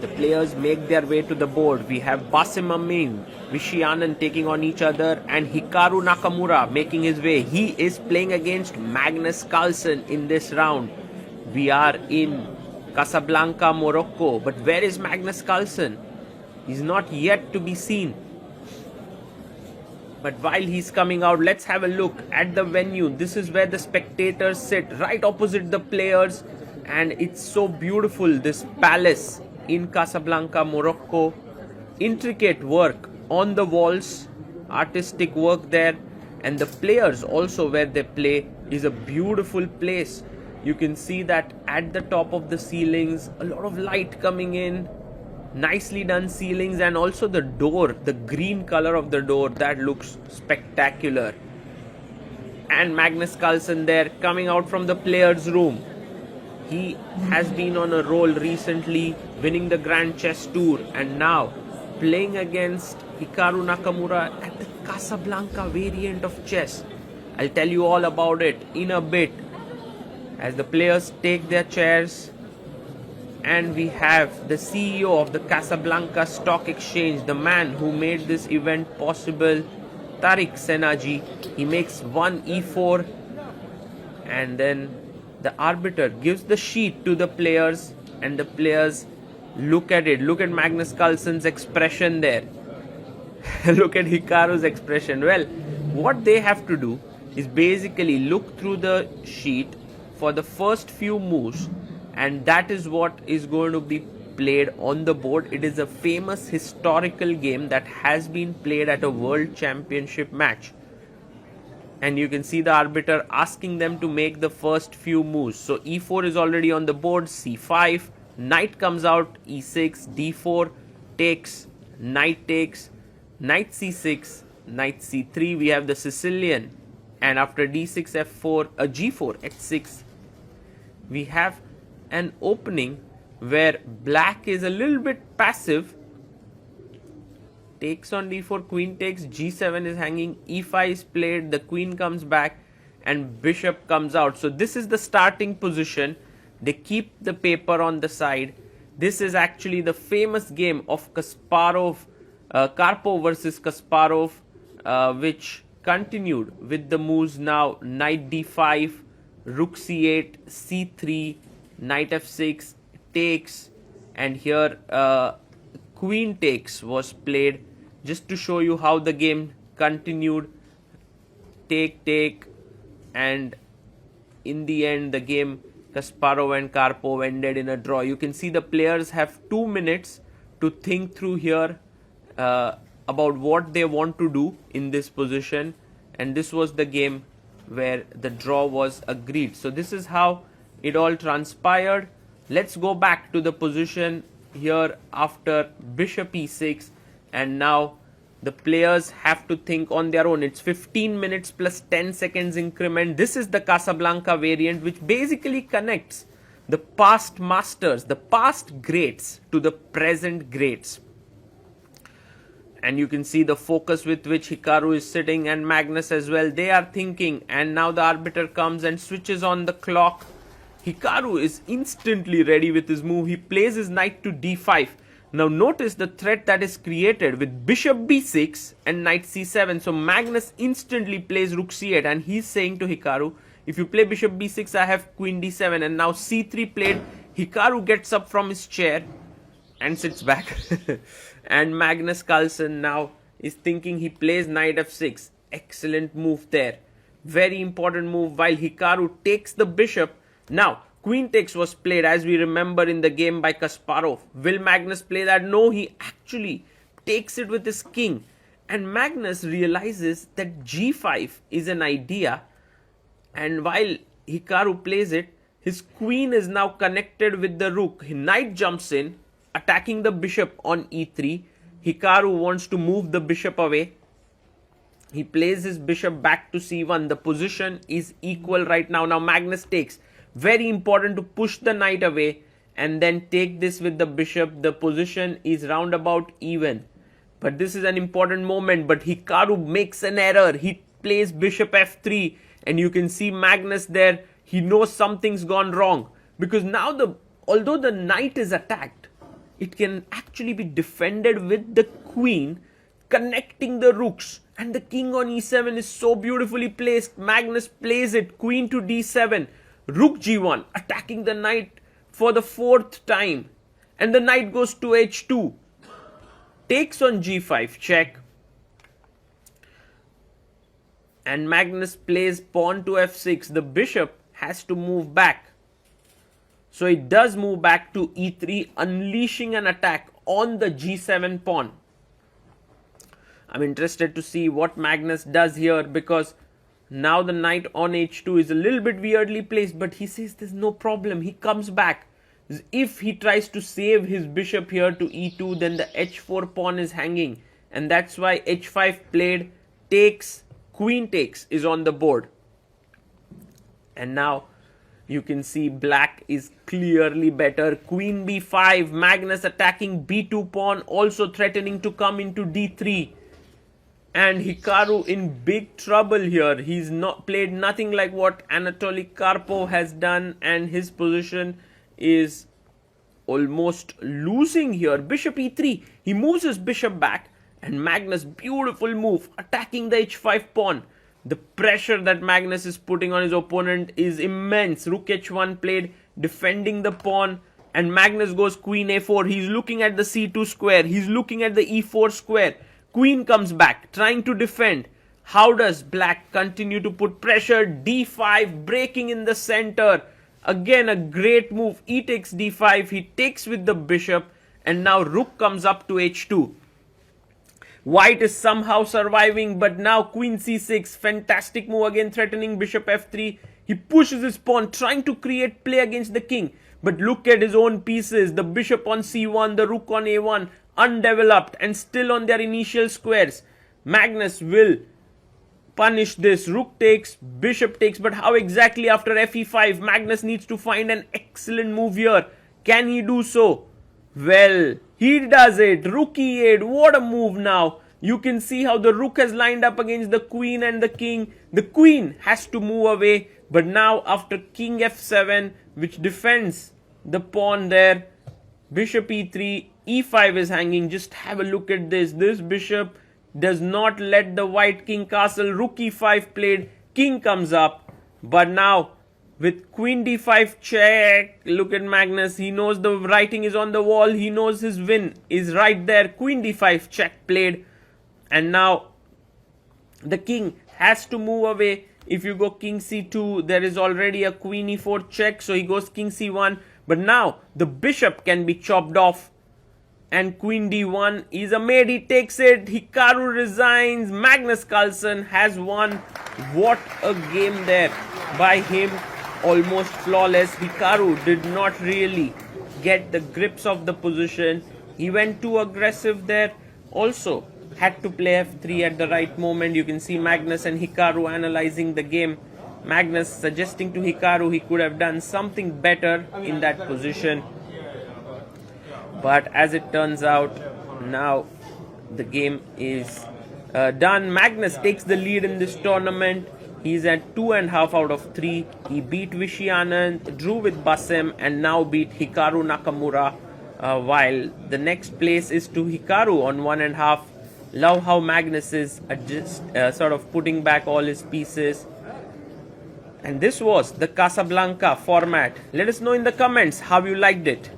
The players make their way to the board. We have Basim Amin, Vishy Anand taking on each other, and Hikaru Nakamura making his way. He is playing against Magnus Carlsen in this round. We are in Casablanca, Morocco. But where is Magnus Carlsen? He's not yet to be seen. But while he's coming out, let's have a look at the venue. This is where the spectators sit, right opposite the players. And it's so beautiful, this palace in Casablanca, Morocco. Intricate work on the walls, artistic work there. And the players also, where they play, is a beautiful place. You can see that at the top of the ceilings, a lot of light coming in. Nicely done ceilings, and also the door, the green color of the door, that looks spectacular. And Magnus Carlsen there coming out from the players' room. He has been on a roll recently, winning the Grand Chess Tour, and now playing against Hikaru Nakamura at the Casablanca variant of chess. I'll tell you all about it in a bit as the players take their chairs. And we have the CEO of the Casablanca Stock Exchange, the man who made this event possible, Tariq Senaji. He makes one e4, and then the arbiter gives the sheet to the players, and the players look at it. Look at Magnus Carlsen's expression there. Look at Hikaru's expression. Well, what they have to do is basically look through the sheet for the first few moves, and that is what is going to be played on the board. It is a famous historical game that has been played at a world championship match. And you can see the arbiter asking them to make the first few moves. So e4 is already on the board, c5, knight comes out, e6, d4, takes, knight c6, knight c3. We have the Sicilian, and after d6, f4, g4, h6. We have an opening where black is a little bit passive. Takes on d4, queen takes, g7 is hanging, e5 is played, the queen comes back, and bishop comes out. So this is the starting position. They keep the paper on the side. This is actually the famous game of Karpov versus Kasparov, which continued with the moves now knight d5, rook c8, c3, knight f6, takes, and here queen takes was played, just to show you how the game continued. Take, and in the end the game, Kasparov and Karpov ended in a draw. You can see the players have 2 minutes to think through here about what they want to do in this position, and this was the game where the draw was agreed. So this is how it all transpired. Let's go back to the position here after bishop e6, and now the players have to think on their own. It's 15 minutes plus 10 seconds increment. This is the Casablanca variant, which basically connects the past masters, the past greats, to the present greats. And you can see the focus with which Hikaru is sitting, and Magnus as well. They are thinking, and now the arbiter comes and switches on the clock. Hikaru is instantly ready with his move. He plays his knight to d5. Now notice the threat that is created with bishop b6 and knight c7. So Magnus instantly plays rook c8, and he's saying to Hikaru, if you play bishop b6, I have queen d7. And now c3 played. Hikaru gets up from his chair and sits back. And Magnus Carlsen now is thinking. He plays knight f6. Excellent move there. Very important move, while Hikaru takes the bishop. Now, queen takes was played, as we remember, in the game by Kasparov. Will Magnus play that? No, he actually takes it with his king. And Magnus realizes that g5 is an idea. And while Hikaru plays it, his queen is now connected with the rook. Knight jumps in, attacking the bishop on e3. Hikaru wants to move the bishop away. He plays his bishop back to c1. The position is equal right now. Now Magnus takes. Very important to push the knight away and then take this with the bishop. The position is roundabout even. But this is an important moment. But Hikaru makes an error. He plays bishop f3. And you can see Magnus there. He knows something's gone wrong. Because now although the knight is attacked, it can actually be defended with the queen, connecting the rooks. And the king on e7 is so beautifully placed. Magnus plays it, queen to d7, rook g1, attacking the knight for the 4th time. And the knight goes to h2, takes on g5, check. And Magnus plays pawn to f6. The bishop has to move back. So it does move back to e3, unleashing an attack on the g7 pawn. I'm interested to see what Magnus does here, because now the knight on h2 is a little bit weirdly placed, but he says there's no problem. He comes back. If he tries to save his bishop here to e2, then the h4 pawn is hanging. And that's why h5 played, takes, queen takes is on the board. And now you can see black is clearly better. Queen b5, Magnus attacking b2 pawn, also threatening to come into d3. And Hikaru in big trouble here. He's not played nothing like what Anatoly Karpov has done, and his position is almost losing here. Bishop e3. He moves his bishop back, and Magnus, beautiful move, attacking the h5 pawn. The pressure that Magnus is putting on his opponent is immense. Rook h1 played, defending the pawn, and Magnus goes queen a4. He's looking at the c2 square. He's looking at the e4 square. Queen comes back, trying to defend. How does black continue to put pressure? d5, breaking in the center. Again, a great move. E takes d5. He takes with the bishop, and now rook comes up to h2. White is somehow surviving, but now queen c6. Fantastic move again, threatening bishop f3. He pushes his pawn, trying to create play against the king. But look at his own pieces. The bishop on c1, the rook on a1, undeveloped and still on their initial squares. Magnus will punish this. Rook takes, bishop takes, but how exactly after fe5? Magnus needs to find an excellent move here. Can he do so? Well, he does it. Rook e8. What a move now. You can see how the rook has lined up against the queen and the king. The queen has to move away, but now after king f7, which defends the pawn there, bishop e3, e5 is hanging. Just have a look at this. This bishop does not let the white king castle. Rook e5 played, king comes up, but now with queen d5 check, look at Magnus. He knows the writing is on the wall. He knows his win is right there. Queen d5 check played, and now the king has to move away. If you go king c2, there is already a queen e4 check, so he goes king c1. But now the bishop can be chopped off, and queen d1 is a mate. He takes it. Hikaru resigns. Magnus Carlsen has won. What a game there by him. Almost flawless. Hikaru did not really get the grips of the position. He went too aggressive there. Also had to play f3 at the right moment. You can see Magnus and Hikaru analyzing the game. Magnus suggesting to Hikaru he could have done something better in that position. But as it turns out, now the game is done. Magnus takes the lead in this tournament. He's at 2.5 out of 3. He beat Vishy Anand, drew with Basim, and now beat Hikaru Nakamura. While the next place is to Hikaru on 1.5. Love how Magnus is sort of putting back all his pieces. And this was the Casablanca format. Let us know in the comments how you liked it.